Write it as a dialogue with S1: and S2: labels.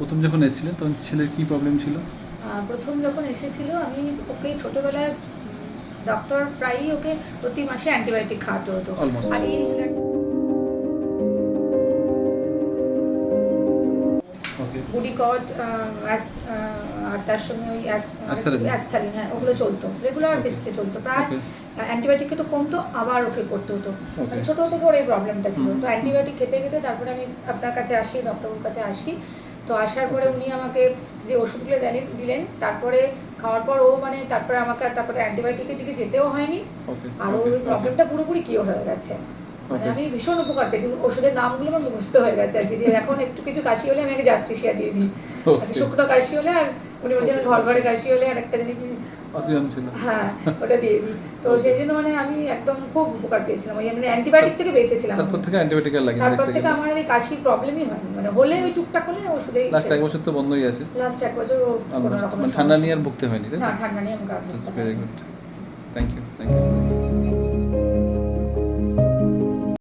S1: প্রথম যখন এসেছিলেন তখন ছেলের কি প্রবলেম ছিল?
S2: প্রথম যখন এসেছিল আমি ওকে ছোটোবেলায় ডক্টর প্রায়ই ওকে প্রতি মাসে অ্যান্টিবায়োটিক খাওয়াতে হতো।
S1: Almost.
S2: আর ইনহেলার
S1: ওকে।
S2: বুডিকট আর তার সঙ্গে ওই অ্যাস্থ্যালিন, হ্যাঁ ওগুলো চলতো, রেগুলার
S1: Okay.
S2: বেসিসে চলতো প্রায়।
S1: ওকে।
S2: অ্যান্টিবায়োটিক তো কমতো, আবার ওকে করতে হতো।
S1: Okay.
S2: মানে ছোটো থেকে ওর এই প্রবলেমটা ছিল।
S1: হুম।
S2: তো অ্যান্টিবায়োটিক খেতে খেতে তারপরে আমি আপনার কাছে আসি, ডক্টরের কাছে আসি। তো আসার পরে
S1: Okay.
S2: উনি আমাকে যে ওষুধগুলো দিলেন, তারপরে খাওয়ার পর ও মানে তারপরে আমাকে তারপরে অ্যান্টিবায়োটিকের দিকে যেতেও হয়নি।
S1: ওকে।
S2: আর ওর প্রবলেমটা পুরোপুরি কিওর হয়ে গেছে। মানে
S1: Okay.
S2: আমি ভীষণ উপকার পেয়েছি। ওষুধের নামগুলো আমার মুখস্থ হয়ে গেছে আর কি, যে এখন একটু কিছু কাশি হলে আমি আগে জাস্টিসিয়া দিয়ে দিই।
S1: Okay.
S2: শুকনো কাশি হলে, আর উনি বলছেন ঘরে কাশি হলে আর একটা জিনিস
S1: অসিয়াম ছিল।
S2: হ্যাঁ ওটা দিয়ে দিই। তো সেই জন্য মানে আমি একদম খুব উপকার পেয়েছিলাম, ওই মানে অ্যান্টিবায়োটিক থেকে বেঁচেছিলাম।
S1: তারপর থেকে অ্যান্টিবায়োটিক আর লাগেনি
S2: তারপর
S1: দেখতে
S2: থেকে
S1: গেলে।
S2: আমার এই কাশির প্রবলেমই হয়নি, মানে হলে ওই টুকটাক হলে ওষুধেই
S1: লাস্ট এক বছর তো বন্ধই আছে।
S2: লাস্ট এক বছর ও কোনো
S1: Almost.
S2: রকম
S1: মানে ঠান্ডা নিয়ে আর ভুগতে হয়নি, তাই
S2: না, ঠান্ডা নিয়ে আমি কাজ
S1: ভেরি গুড। Thank you.